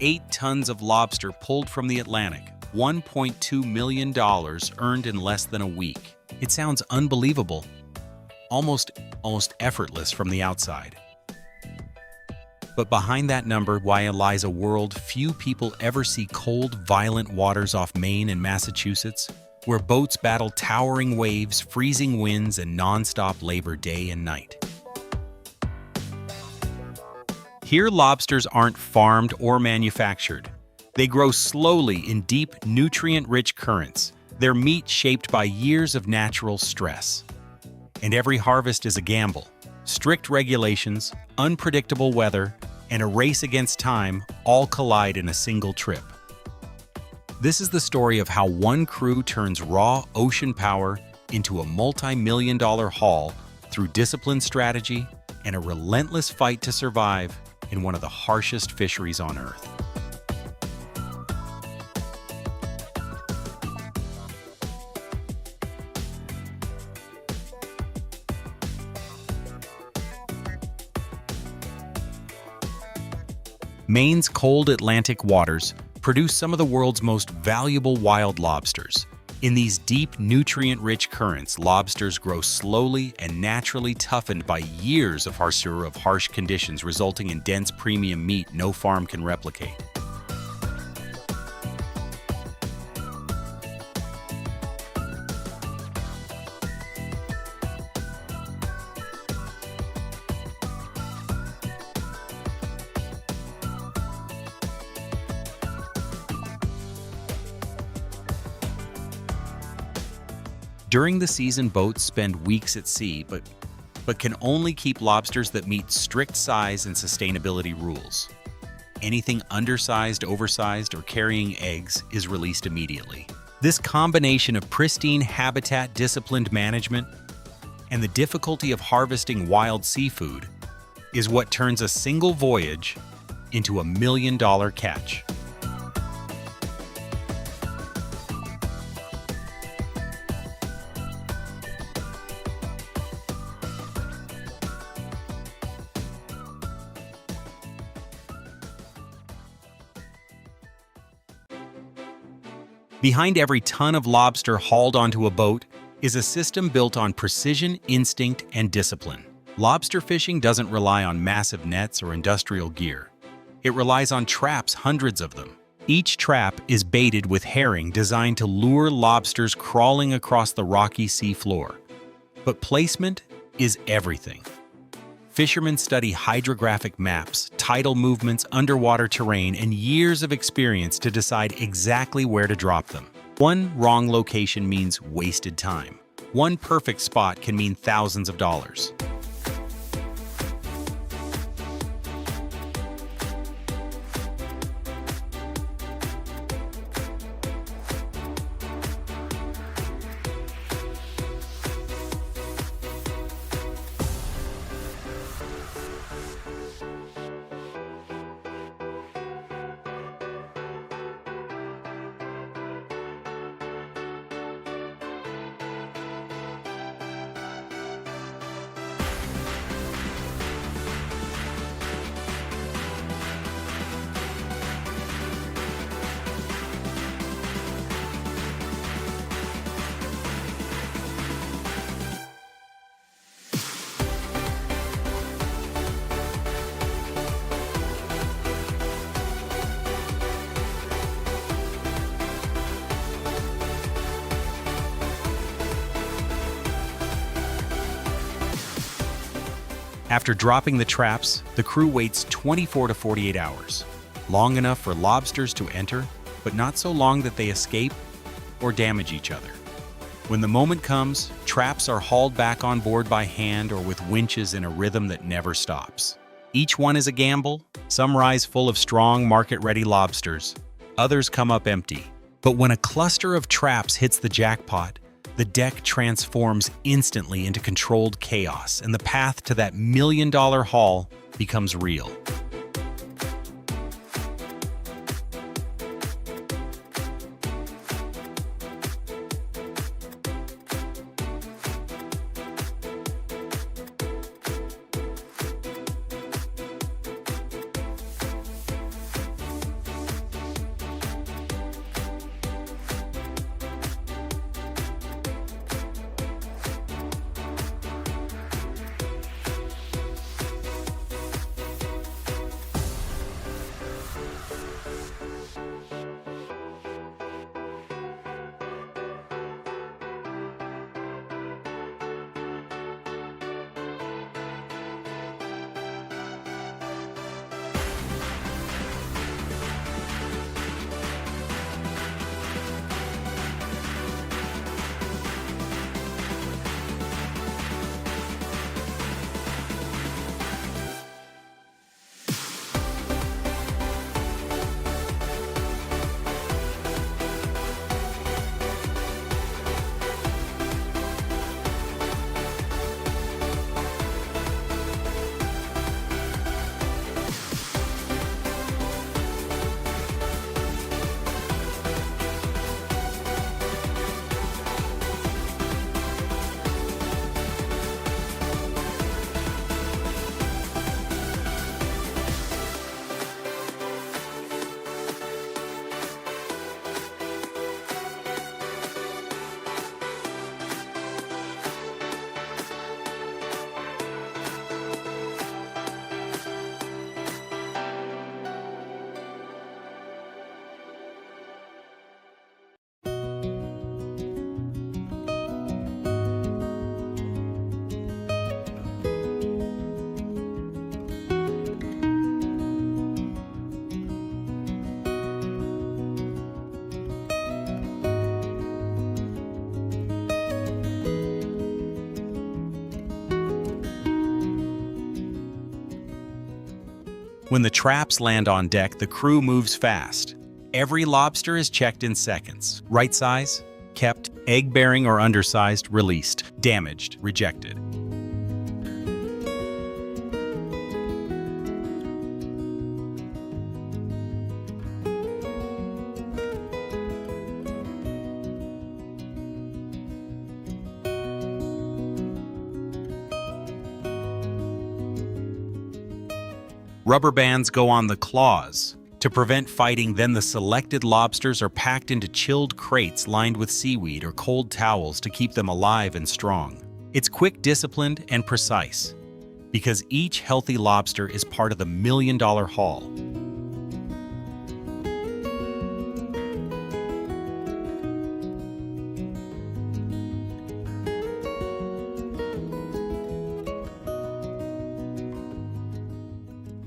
8 tons of lobster pulled from the Atlantic, $1.2 million earned in less than a week. It sounds unbelievable, almost effortless from the outside. But behind that number lies a world few people ever see: cold, violent waters off Maine and Massachusetts, where boats battle towering waves, freezing winds, and non-stop labor day and night. Here, lobsters aren't farmed or manufactured. They grow slowly in deep, nutrient-rich currents, their meat shaped by years of natural stress. And every harvest is a gamble. Strict regulations, unpredictable weather, and a race against time all collide in a single trip. This is the story of how one crew turns raw ocean power into a multi-million-dollar haul through disciplined strategy and a relentless fight to survive in one of the harshest fisheries on Earth. Maine's cold Atlantic waters produce some of the world's most valuable wild lobsters. In these deep, nutrient-rich currents, lobsters grow slowly and naturally, toughened by years of harsh conditions, resulting in dense premium meat no farm can replicate. During the season, boats spend weeks at sea, but can only keep lobsters that meet strict size and sustainability rules. Anything undersized, oversized, or carrying eggs is released immediately. This combination of pristine habitat, disciplined management, and the difficulty of harvesting wild seafood is what turns a single voyage into $1 million catch. Behind every ton of lobster hauled onto a boat is a system built on precision, instinct, and discipline. Lobster fishing doesn't rely on massive nets or industrial gear. It relies on traps, hundreds of them. Each trap is baited with herring designed to lure lobsters crawling across the rocky sea floor. But placement is everything. Fishermen study hydrographic maps, tidal movements, underwater terrain, and years of experience to decide exactly where to drop them. One wrong location means wasted time. One perfect spot can mean thousands of dollars. After dropping the traps, the crew waits 24 to 48 hours, long enough for lobsters to enter, but not so long that they escape or damage each other. When the moment comes, traps are hauled back on board by hand or with winches in a rhythm that never stops. Each one is a gamble. Some rise full of strong, market-ready lobsters. Others come up empty. But when a cluster of traps hits the jackpot, the deck transforms instantly into controlled chaos, and the path to that $1 million haul becomes real. When the traps land on deck, the crew moves fast. Every lobster is checked in seconds. Right size, kept. Egg-bearing or undersized, released. Damaged, rejected. Rubber bands go on the claws to prevent fighting. Then the selected lobsters are packed into chilled crates lined with seaweed or cold towels to keep them alive and strong. It's quick, disciplined, and precise, because each healthy lobster is part of the million-dollar haul.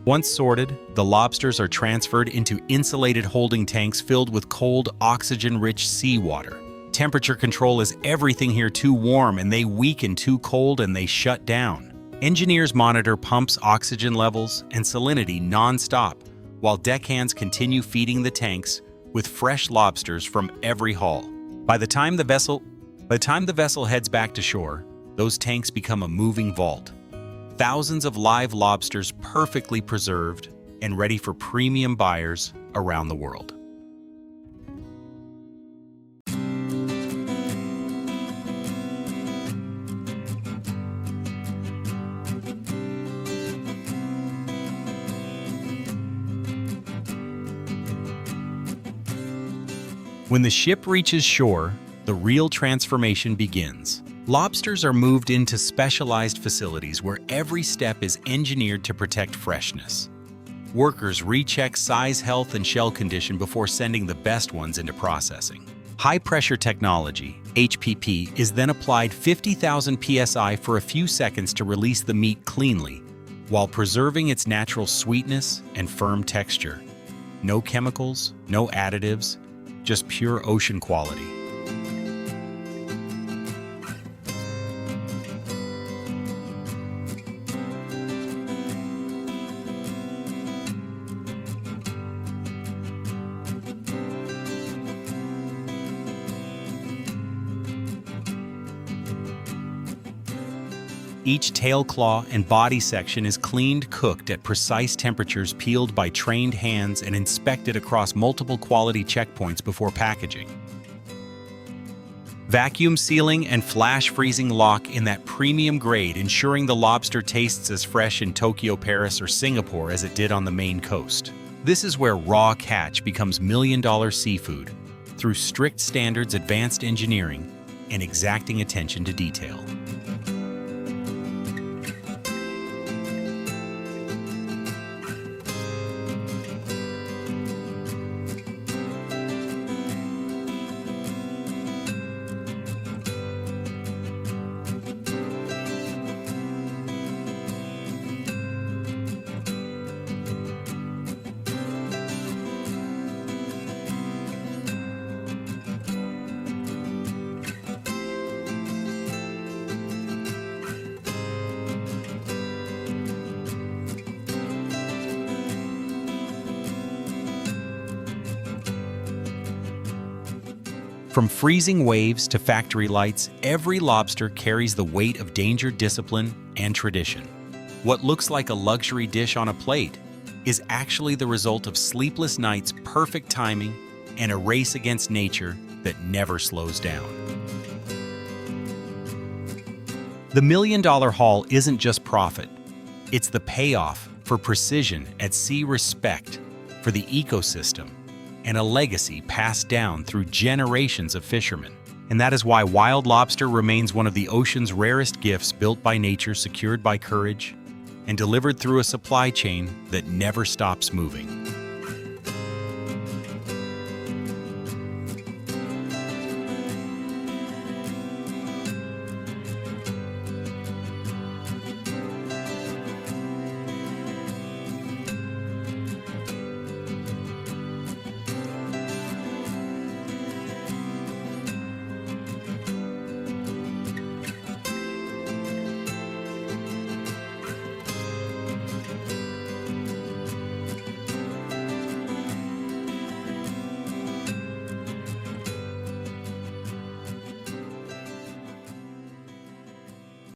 Once sorted, the lobsters are transferred into insulated holding tanks filled with cold, oxygen-rich seawater. Temperature control is everything here. Too warm and they weaken, too cold and they shut down. Engineers monitor pumps, oxygen levels, and salinity non-stop, while deckhands continue feeding the tanks with fresh lobsters from every haul. By the time the vessel heads back to shore, those tanks become a moving vault. Thousands of live lobsters perfectly preserved and ready for premium buyers around the world. When the ship reaches shore, the real transformation begins. Lobsters are moved into specialized facilities where every step is engineered to protect freshness. Workers recheck size, health, and shell condition before sending the best ones into processing. High-pressure technology, HPP, is then applied 50,000 psi for a few seconds to release the meat cleanly, while preserving its natural sweetness and firm texture. No chemicals, no additives, just pure ocean quality. Each tail claw and body section is cleaned, cooked at precise temperatures, peeled by trained hands, and inspected across multiple quality checkpoints before packaging. Vacuum sealing and flash freezing lock in that premium grade, ensuring the lobster tastes as fresh in Tokyo, Paris, or Singapore as it did on the Maine coast. This is where raw catch becomes million-dollar seafood, through strict standards, advanced engineering, and exacting attention to detail. From freezing waves to factory lights, every lobster carries the weight of danger, discipline, and tradition. What looks like a luxury dish on a plate is actually the result of sleepless nights, perfect timing, and a race against nature that never slows down. The million-dollar haul isn't just profit. It's the payoff for precision at sea, respect for the ecosystem, and a legacy passed down through generations of fishermen. And that is why wild lobster remains one of the ocean's rarest gifts, built by nature, secured by courage, and delivered through a supply chain that never stops moving.